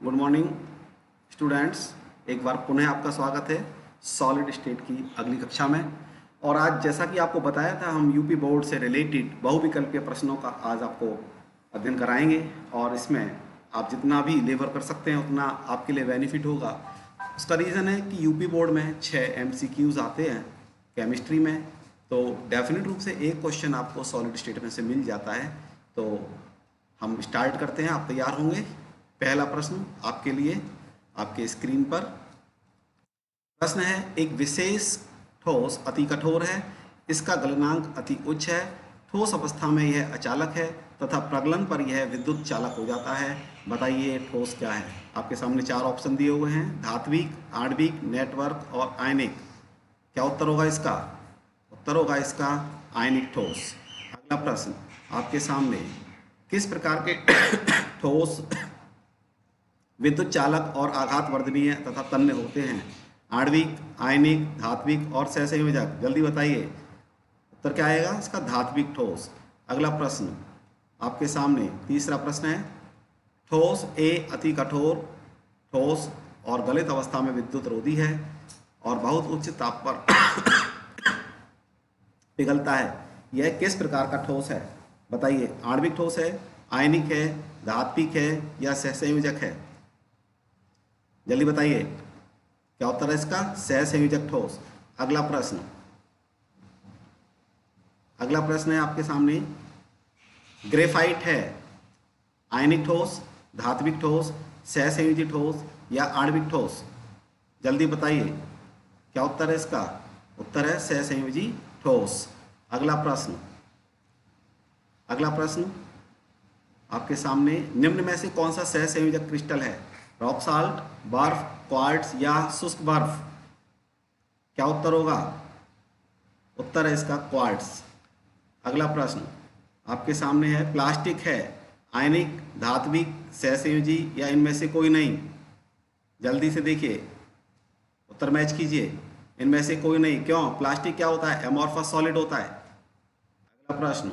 Good morning students. एक बार पुनः आपका स्वागत है सॉलिड स्टेट की अगली कक्षा में। और आज जैसा कि आपको बताया था, हम यूपी बोर्ड से रिलेटेड बहुविकल्पीय प्रश्नों का आज आपको अध्ययन कराएंगे। और इसमें आप जितना भी लेबर कर सकते हैं उतना आपके लिए बेनिफिट होगा। उसका रीज़न है कि यूपी बोर्ड में 6 MCQs आते हैं केमिस्ट्री में, तो डेफिनेट रूप से एक क्वेश्चन आपको सॉलिड स्टेट में से मिल जाता है। तो हम स्टार्ट करते हैं, आप तैयार होंगे। पहला प्रश्न आपके लिए आपके स्क्रीन पर प्रश्न है, एक विशेष ठोस अति कठोर है, इसका गलनांक अति उच्च है, ठोस अवस्था में यह अचालक है तथा प्रगलन पर यह विद्युत चालक हो जाता है। बताइए ठोस क्या है। आपके सामने 4 ऑप्शन दिए हुए हैं, धात्विक, आणविक, नेटवर्क और आयनिक। क्या उत्तर होगा इसका? उत्तर होगा इसका आयनिक ठोस। अगला प्रश्न आपके सामने, किस प्रकार के ठोस विद्युत चालक और आघात वर्धनीय तथा तन्य होते हैं? आणविक, आयनिक, धात्विक और सहसंयोजक। जल्दी बताइए उत्तर क्या आएगा इसका? धात्विक ठोस। अगला प्रश्न आपके सामने तीसरा प्रश्न है, ठोस ए अति कठोर ठोस और गलित अवस्था में विद्युत रोधी है और बहुत उच्च ताप पर पिघलता है, यह किस प्रकार का ठोस है? बताइए, आणविक ठोस है, आयनिक है, धात्विक है या सहसंयोजक है? जल्दी बताइए क्या उत्तर है इसका? सहसंयोजक ठोस। अगला प्रश्न है आपके सामने, ग्रेफाइट है आयनिक ठोस, धात्विक ठोस, सहसंयोजी ठोस या आणविक ठोस? जल्दी बताइए क्या उत्तर है इसका? उत्तर है सहसंयोजी ठोस। अगला प्रश्न आपके सामने, निम्न में से कौन सा सहसंयोजक क्रिस्टल है? रॉक साल्ट, बर्फ, क्वार्ट्ज या शुष्क बर्फ? क्या उत्तर होगा? उत्तर है इसका क्वार्ट्ज। अगला प्रश्न आपके सामने है, प्लास्टिक है आयनिक, धात्विक, सहसंयोजी या इनमें से कोई नहीं? जल्दी से देखिए, उत्तर मैच कीजिए। इनमें से कोई नहीं। क्यों? प्लास्टिक क्या होता है? एमॉर्फस सॉलिड होता है। अगला प्रश्न,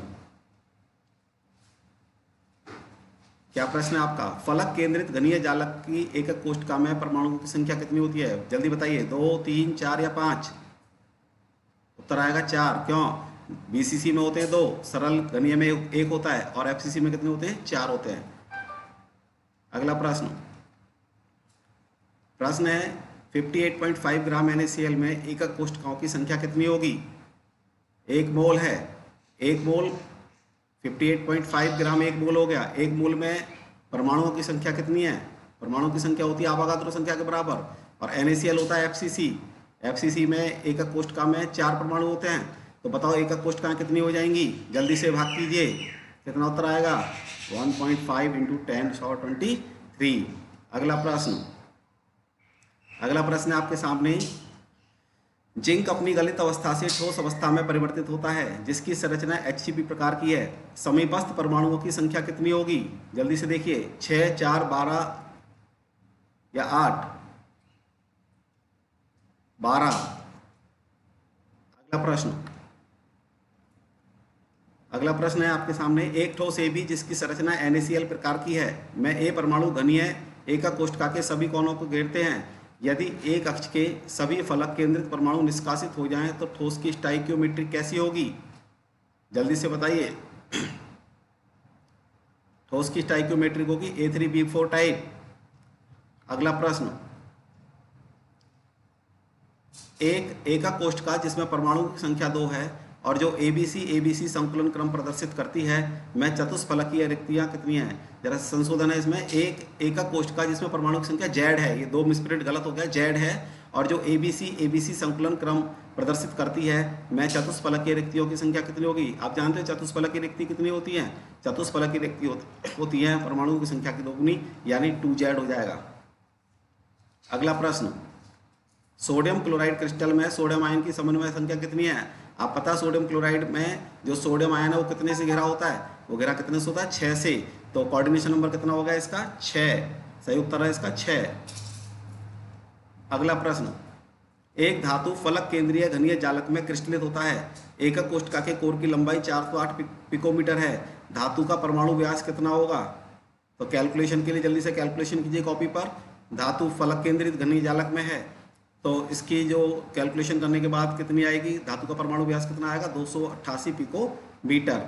क्या प्रश्न है आपका? फलक केंद्रित घनीय जालक की एकक कोष्ठका में परमाणुओं की संख्या कितनी होती है? जल्दी बताइए, 2, 3, 4 या 5? उत्तर आएगा 4। क्यों? BCC में होते हैं 2, सरल घनीय में 1 होता है और FCC में कितने होते हैं? 4 होते हैं। अगला प्रश्न है 58.5 ग्राम NaCl में एकक कोष्ठकाओं की संख्या कितनी होगी? 1 मोल है। 1 मोल 58.5 ग्राम 1 मोल हो गया। 1 मोल में परमाणुओं की संख्या कितनी है? परमाणुओं की संख्या होती है आवागाद्रो संख्या के बराबर, और NaCl होता है FCC। FCC में एकक कोष्ठका में 4 परमाणु होते हैं। तो बताओ एकक कोष्ठकाएं कितनी हो जाएंगी? जल्दी से भाग कीजिए, कितना उत्तर आएगा? 1.5 × 10⁻23। अगला प्रश्न है आपके सामने, जिंक अपनी गलित अवस्था से ठोस अवस्था में परिवर्तित होता है जिसकी संरचना HCP प्रकार की है। समीपस्थ परमाणुओं की संख्या कितनी होगी? जल्दी से देखिए, 6, 4, 12 या 8? 12। अगला प्रश्न है आपके सामने, एक ठोस AB जिसकी संरचना NaCl प्रकार की है में A परमाणु घनीय एकक कोष्ठका के सभी कोनों को घेरते हैं। यदि एक अक्ष के सभी फलक केंद्रित परमाणु निष्कासित हो जाएं तो ठोस की स्टाइकियोमेट्री कैसी होगी? जल्दी से बताइए। ठोस की स्टाइकियोमेट्री होगी A3B4 टाइप। अगला प्रश्न, एक एकक कोष्ठका जिसमें परमाणु की संख्या 2 है और जो ABC संकुलन क्रम प्रदर्शित करती है में चतुष्फलकीय रिक्तियां कितनी हैं? जरा संशोधन है इसमें, एक एकक कोष्ठका जिसमें परमाणु की संख्या Z है, ये 2 मिसप्रिंट गलत हो गया, Z है, और जो ABC संकुलन क्रम प्रदर्शित करती है में चतुष्फलकीय रिक्तियों की संख्या कितनी होगी? आप जानते हैं चतुष्फलकीय रिक्ति कितनी होती है? चतुष्फलकीय रिक्ति होती है परमाणुओं की संख्या की दोगुनी, यानी 2Z हो जाएगा। अगला प्रश्न, सोडियम क्लोराइड क्रिस्टल में सोडियम आयन की समन्वय संख्या कितनी है? आप पता है सोडियम क्लोराइड में जो सोडियम आयन है वो कितने से घिरा होता है? वो घिरा कितने से होता है? 6 से। तो कोऑर्डिनेशन नंबर कितना होगा इसका? 6। सही उत्तर है इसका 6। अगला प्रश्न, एक धातु फलक केंद्रीय घनीय जालक में क्रिस्टलित होता है। एकक कोष्ठका के कोर की लंबाई 408 पिकोमीटर है। धातु का परमाणु व्यास कितना होगा? तो कैलकुलेशन के लिए जल्दी से कैलकुलेशन कीजिए कॉपी पर। धातु फलक केंद्रित घनी जालक में है, तो इसकी जो कैलकुलेशन करने के बाद कितनी आएगी, धातु का परमाणु व्यास कितना आएगा, 288 पिकोमीटर।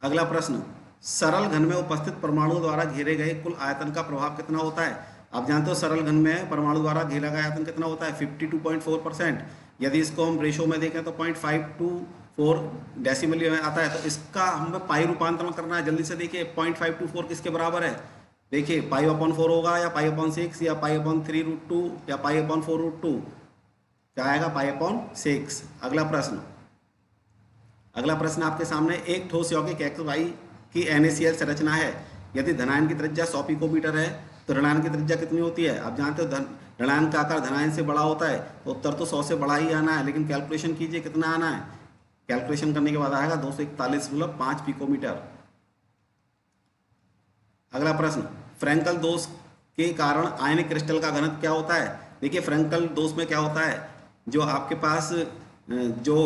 अगला प्रश्न, सरल घन में उपस्थित परमाणु द्वारा घेरे गए कुल आयतन का प्रभाव कितना होता है। आप जानते हो सरल घन में परमाणु द्वारा घेरा गया आयतन कितना होता है, 52.4%। यदि इसको हम रेशो में देखें तो 0.524 डेसिमल में आता है, तो इसका हमें पाई रूपांतरण करना है। जल्दी से देखिए 0.524 किसके बराबर है, देखिए पाई/4 होगा या पाई/6 या पाई/3√2 या पाई/4√2, क्या आएगा, पाई/6। अगला प्रश्न आपके सामने, एक ठोस यौगिक XY की NaCl संरचना है। यदि धनायन की त्रिज्या 100 पिकोमीटर है तो ऋणायन की त्रिज्या कितनी होती है। आप जानते हो ऋणायन का आकार धनायन से बड़ा होता है, तो उत्तर तो 100 से बड़ा ही आना है, लेकिन कैलकुलेशन कीजिए कितना आना है। कैलकुलेशन करने के बाद आएगा 241.5 पिकोमीटर। अगला प्रश्न, फ्रैंकल दोष के कारण आयनिक क्रिस्टल का घनत्व क्या होता है। देखिए फ्रैंकल दोष में क्या होता है, जो आपके पास जो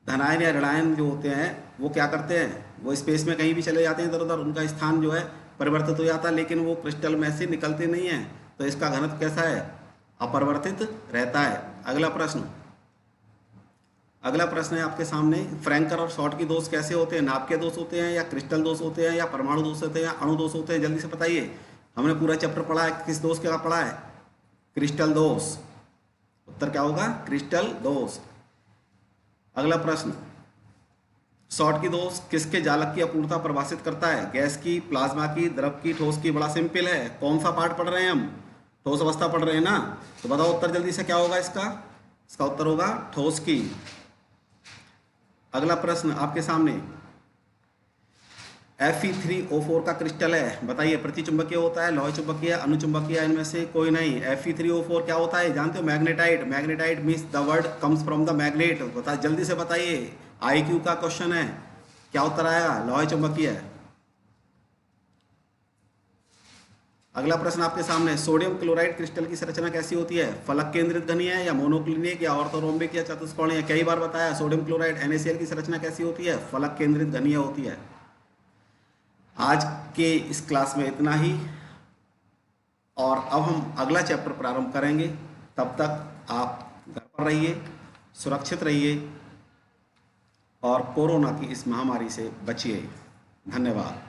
धनायन या ऋणायन जो होते हैं वो क्या करते हैं, वो स्पेस में कहीं भी चले जाते हैं इधर उधर, उनका स्थान जो है परिवर्तित हो जाता है, लेकिन वो क्रिस्टल में से निकलते नहीं हैं, तो इसका घनत्व कैसा है, अपरिवर्तित रहता है। अगला प्रश्न है आपके सामने, फ्रैंकल और शॉर्टकी दोष कैसे होते हैं, नाभिकीय दोष होते हैं या क्रिस्टल दोष होते हैं या परमाणु दोष होते हैं या अणु दोष होते हैं, जल्दी से बताइए। हमने पूरा चैप्टर पढ़ा है, किस दोष का पढ़ा है, क्रिस्टल दोष। उत्तर क्या होगा, क्रिस्टल दोष। अगला प्रश्न, शॉर्टकी दोष किसके जालक की अपूर्णता परिभाषित करता है, गैस की, प्लाज्मा की, द्रव की, ठोस की। बड़ा सिंपल है, कौन सा पार्ट पढ़ रहे हैं हम, ठोस अवस्था पढ़ रहे हैं ना, तो बताओ उत्तर जल्दी से क्या होगा इसका उत्तर होगा ठोस की। अगला प्रश्न आपके सामने, Fe3O4 का क्रिस्टल है, बताइए प्रतिचुंबकीय होता है, लोह चुंबकीय, अनुचुंबकीय, इनमें से कोई नहीं। Fe3O4 क्या होता है, जानते हो, magnetite. Magnetite means the word comes from the magnet. बता जल्दी से बताइए, IQ का क्वेश्चन है, क्या उत्तर आएगा, लोह चुंबकीय है। अगला प्रश्न आपके सामने, सोडियम क्लोराइड क्रिस्टल की संरचना कैसी होती है, फलक केंद्रित घनी है या मोनोक्लिनिक या ऑर्थोरोम्बिक या चतुष्कोणीय। कई बार बताया, सोडियम क्लोराइड NaCl की संरचना कैसी होती है, फलक केंद्रित घनीय होती है। आज के इस क्लास में इतना ही, और अब हम अगला चैप्टर प्रारंभ करेंगे। तब तक आप घर पर रहिए, सुरक्षित रहिए और कोरोना की इस महामारी से बचिए। धन्यवाद।